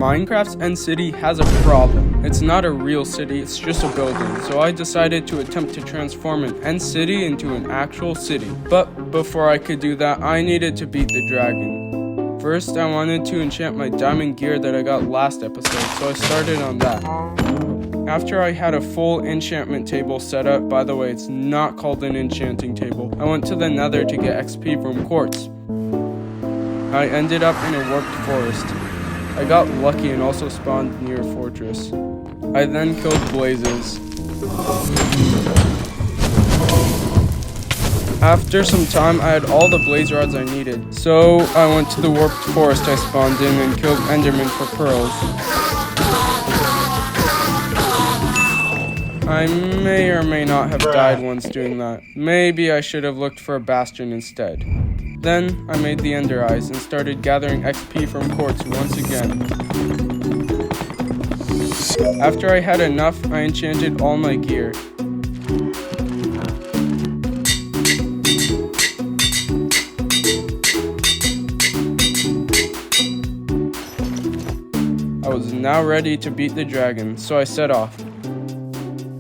Minecraft's End City has a problem. It's not a real city, it's just a building. So I decided to attempt to transform an End City into an actual city. But before I could do that, I needed to beat the dragon. First, I wanted to enchant my diamond gear that I got last episode, so I started on that. After I had a full enchantment table set up, by the way, it's not called an enchanting table, I went to the nether to get XP from quartz. I ended up in a warped forest. I got lucky and also spawned near a fortress. I then killed blazes. After some time, I had all the blaze rods I needed. So I went to the warped forest I spawned in and killed endermen for pearls. I may or may not have died once doing that. Maybe I should have looked for a bastion instead. Then I made the ender eyes and started gathering XP from quartz once again. After I had enough, I enchanted all my gear. I was now ready to beat the dragon, so I set off.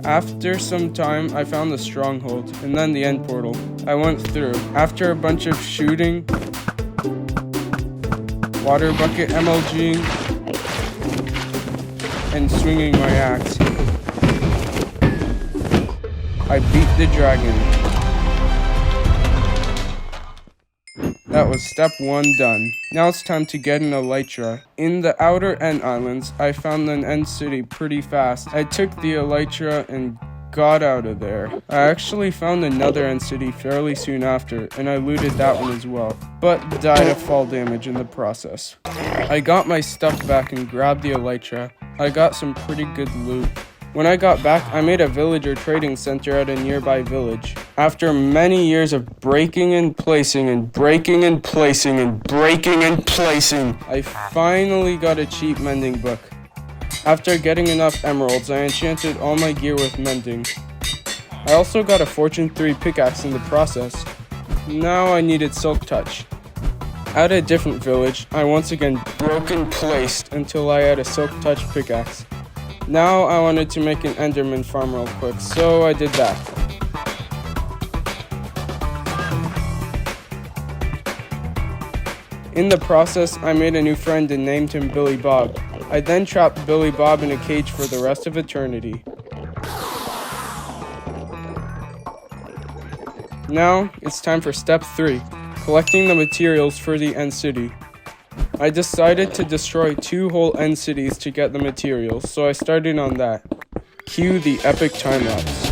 After some time, I found the stronghold, and then the end portal. I went through. After a bunch of shooting, water bucket MLGing, and swinging my axe, I beat the dragon. That was step 1 done. Now it's time to get an Elytra. In the outer end islands, I found an end city pretty fast. I took the Elytra and got out of there. I actually found another end city fairly soon after, and I looted that one as well, but died of fall damage in the process. I got my stuff back and grabbed the Elytra. I got some pretty good loot. When I got back, I made a villager trading center at a nearby village. After many years of breaking and placing and breaking and placing and breaking and placing, I finally got a cheap mending book. After getting enough emeralds, I enchanted all my gear with mending. I also got a Fortune 3 pickaxe in the process. Now I needed Silk Touch. At a different village, I once again broke and placed until I had a Silk Touch pickaxe. Now I wanted to make an enderman farm real quick, so I did that. In the process, I made a new friend and named him Billy Bob. I then trapped Billy Bob in a cage for the rest of eternity. Now, it's time for step 3, collecting the materials for the end city. I decided to destroy 2 whole end cities to get the materials, so I started on that. Cue the epic time lapse.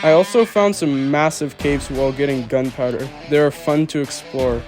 I also found some massive caves while getting gunpowder. They are fun to explore.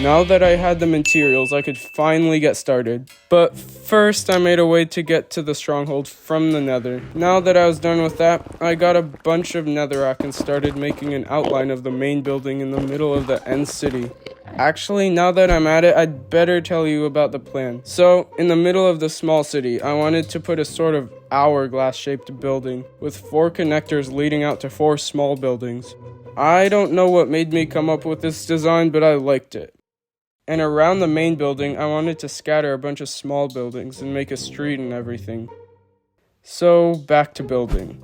Now that I had the materials, I could finally get started. But first, I made a way to get to the stronghold from the nether. Now that I was done with that, I got a bunch of netherrack and started making an outline of the main building in the middle of the end city. Actually, now that I'm at it, I'd better tell you about the plan. So, in the middle of the small city, I wanted to put a sort of hourglass-shaped building with 4 connectors leading out to 4 small buildings. I don't know what made me come up with this design, but I liked it. And around the main building, I wanted to scatter a bunch of small buildings and make a street and everything. So, back to building.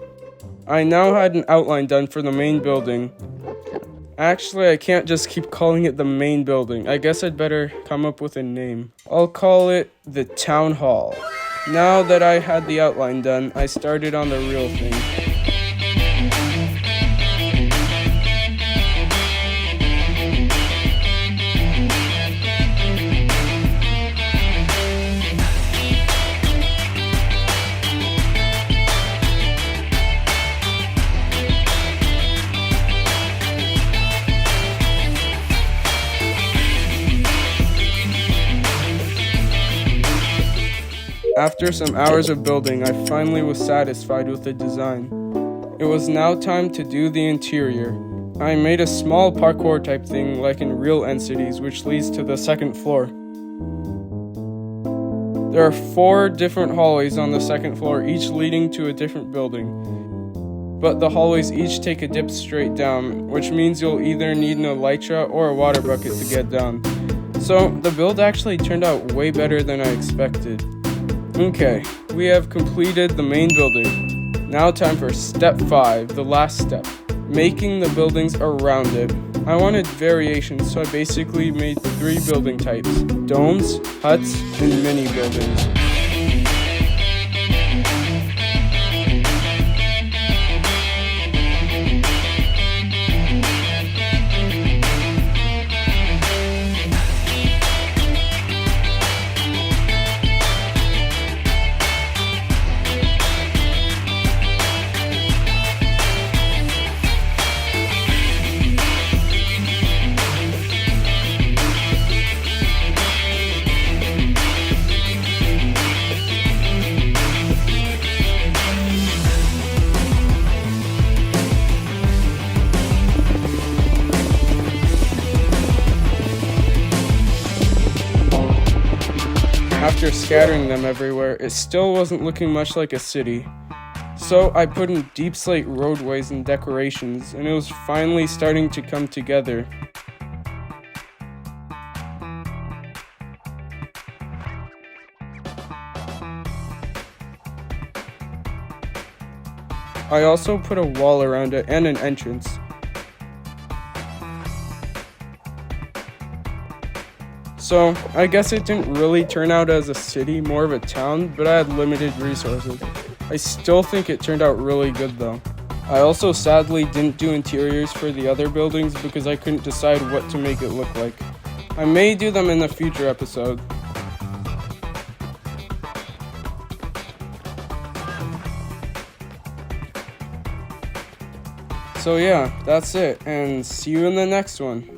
I now had an outline done for the main building. Actually, I can't just keep calling it the main building. I guess I'd better come up with a name. I'll call it the Town Hall. Now that I had the outline done, I started on the real thing. After some hours of building, I finally was satisfied with the design. It was now time to do the interior. I made a small parkour type thing like in real end cities, which leads to the second floor. There are 4 different hallways on the second floor, each leading to a different building. But the hallways each take a dip straight down, which means you'll either need an elytra or a water bucket to get down. So the build actually turned out way better than I expected. Okay, we have completed the main building. Now time for step 5, the last step, making the buildings around it. I wanted variations, so I basically made 3 building types: domes, huts, and mini buildings. After scattering them everywhere, it still wasn't looking much like a city. So I put in deep slate roadways and decorations, and it was finally starting to come together. I also put a wall around it and an entrance. So, I guess it didn't really turn out as a city, more of a town, but I had limited resources. I still think it turned out really good though. I also sadly didn't do interiors for the other buildings because I couldn't decide what to make it look like. I may do them in a future episode. So yeah, that's it, and see you in the next one.